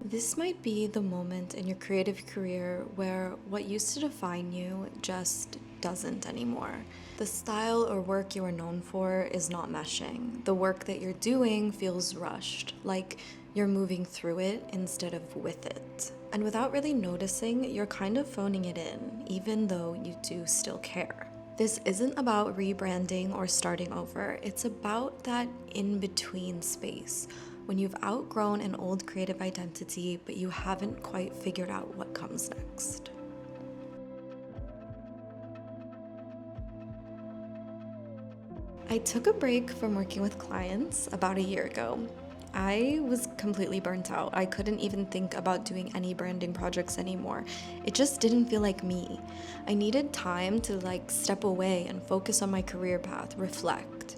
This might be the moment in your creative career where what used to define you just doesn't anymore. The style or work you are known for is not meshing. The work that you're doing feels rushed, like you're moving through it instead of with it. And without really noticing, you're kind of phoning it in, even though you do still care. This isn't about rebranding or starting over, it's about that in-between space when you've outgrown an old creative identity, but you haven't quite figured out what comes next. I took a break from working with clients about a year ago. I was completely burnt out. I couldn't even think about doing any branding projects anymore. It just didn't feel like me. I needed time to step away and focus on my career path, reflect.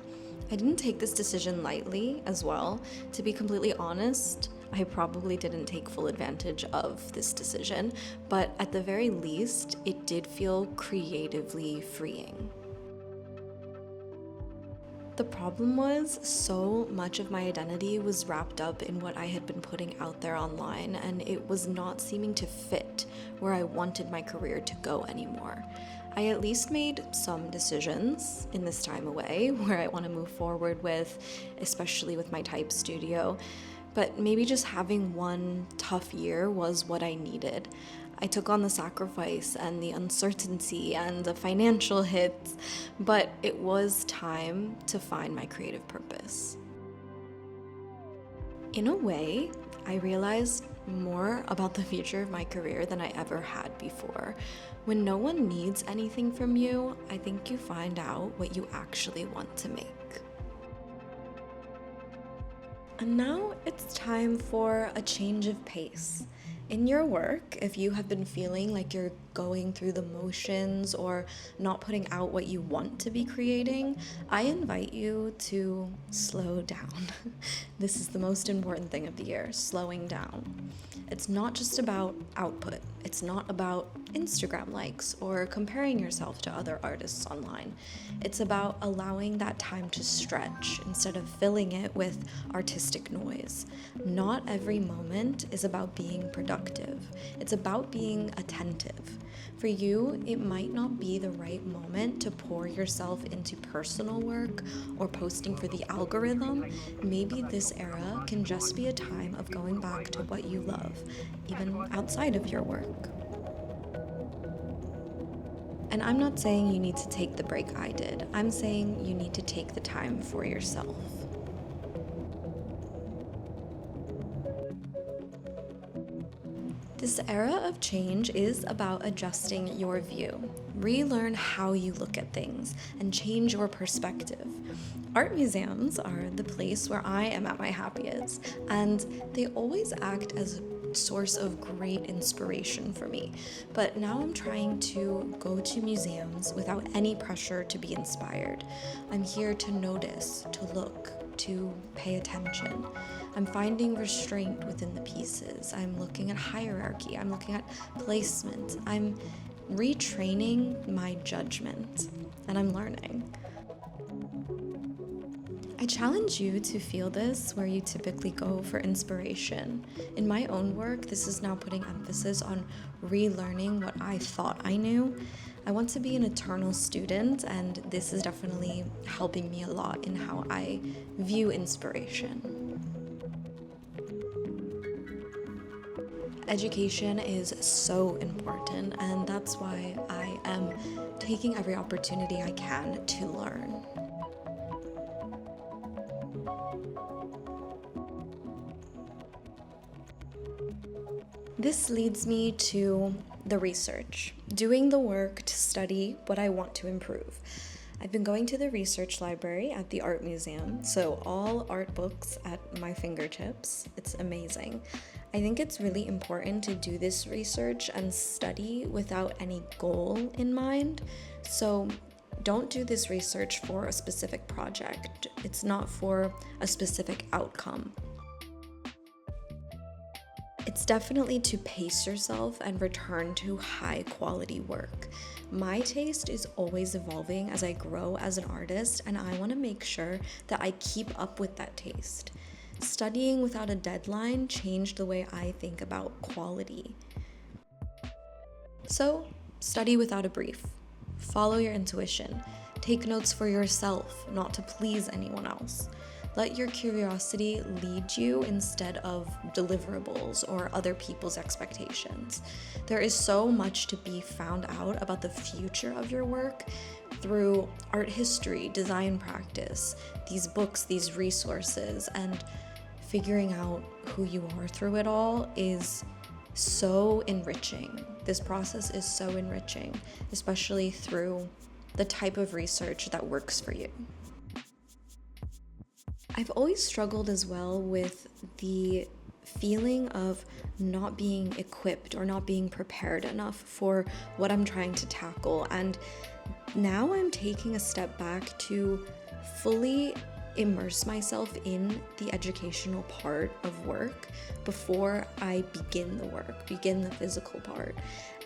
I didn't take this decision lightly as well. To be completely honest, I probably didn't take full advantage of this decision, but at the very least, it did feel creatively freeing. The problem was, so much of my identity was wrapped up in what I had been putting out there online, and it was not seeming to fit where I wanted my career to go anymore. I at least made some decisions in this time away where I want to move forward with, especially with my type studio, but maybe just having one tough year was what I needed. I took on the sacrifice and the uncertainty and the financial hits, but it was time to find my creative purpose. In a way, I realized more about the future of my career than I ever had before. When no one needs anything from you, I think you find out what you actually want to make. And now it's time for a change of pace. In your work, if you have been feeling like you're going through the motions or not putting out what you want to be creating, I invite you to slow down. This is the most important thing of the year, slowing down. It's not just about output. It's not about Instagram likes or comparing yourself to other artists online. It's about allowing that time to stretch instead of filling it with artistic noise. Not every moment is about being productive. It's about being attentive. For you, it might not be the right moment to pour yourself into personal work or posting for the algorithm. Maybe this era can just be a time of going back to what you love, even outside of your work. And I'm not saying you need to take the break I did. I'm saying you need to take the time for yourself. This era of change is about adjusting your view, relearn how you look at things, and change your perspective. Art museums are the place where I am at my happiest, and they always act as a source of great inspiration for me. But now I'm trying to go to museums without any pressure to be inspired. I'm here to notice, to look, to pay attention. I'm finding restraint within the pieces. I'm looking at hierarchy. I'm looking at placement. I'm retraining my judgment, and I'm learning. I challenge you to feel this where you typically go for inspiration. In my own work, this is now putting emphasis on relearning what I thought I knew. I want to be an eternal student, and this is definitely helping me a lot in how I view inspiration. Education is so important, and that's why I am taking every opportunity I can to learn. This leads me to the research, doing the work to study what I want to improve. I've been going to the research library at the art museum, so all art books at my fingertips. It's amazing. I think it's really important to do this research and study without any goal in mind. So don't do this research for a specific project. It's not for a specific outcome. It's definitely to pace yourself and return to high quality work. My taste is always evolving as I grow as an artist, and I want to make sure that I keep up with that taste. Studying without a deadline changed the way I think about quality. So, study without a brief. Follow your intuition. Take notes for yourself, not to please anyone else. Let your curiosity lead you instead of deliverables or other people's expectations. There is so much to be found out about the future of your work through art history, design practice, these books, these resources, and figuring out who you are through it all is so enriching. This process is so enriching, especially through the type of research that works for you. I've always struggled as well with the feeling of not being equipped or not being prepared enough for what I'm trying to tackle. And now I'm taking a step back to fully immerse myself in the educational part of work before I begin the physical part.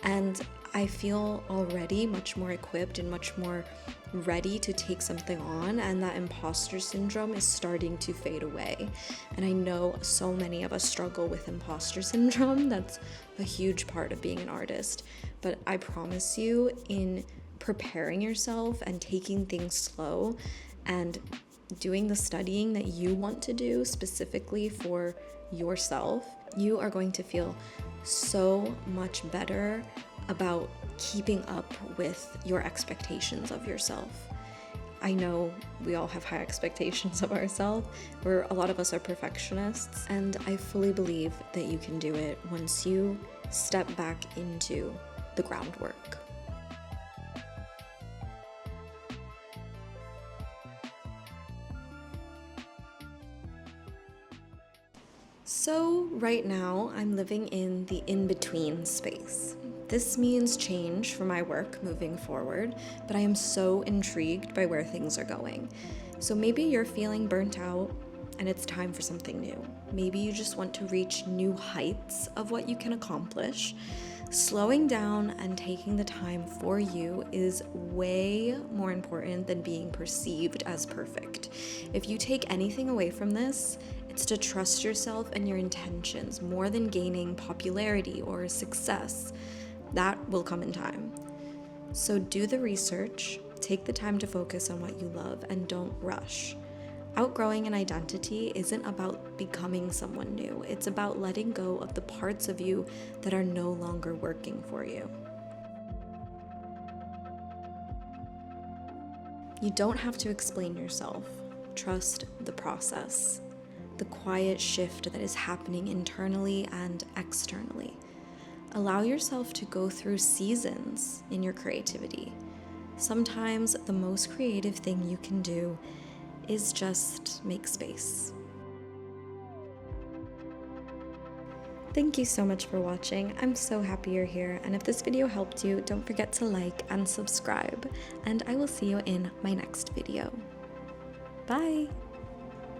And I feel already much more equipped and much more ready to take something on, and that imposter syndrome is starting to fade away. And I know so many of us struggle with imposter syndrome. That's a huge part of being an artist. But I promise you, in preparing yourself and taking things slow and doing the studying that you want to do specifically for yourself, you are going to feel so much better about keeping up with your expectations of yourself. I know we all have high expectations of ourselves, where a lot of us are perfectionists, and I fully believe that you can do it once you step back into the groundwork. So right now, I'm living in the in-between space. This means change for my work moving forward, but I am so intrigued by where things are going. So maybe you're feeling burnt out and it's time for something new. Maybe you just want to reach new heights of what you can accomplish. Slowing down and taking the time for you is way more important than being perceived as perfect. If you take anything away from this, it's to trust yourself and your intentions more than gaining popularity or success. That will come in time. So do the research, take the time to focus on what you love, and don't rush. Outgrowing an identity isn't about becoming someone new. It's about letting go of the parts of you that are no longer working for you. You don't have to explain yourself. Trust the process, the quiet shift that is happening internally and externally. Allow yourself to go through seasons in your creativity. Sometimes the most creative thing you can do is just make space. Thank you so much for watching. I'm so happy you're here, and if this video helped you, don't forget to like and subscribe, and I will see you in my next video. Bye!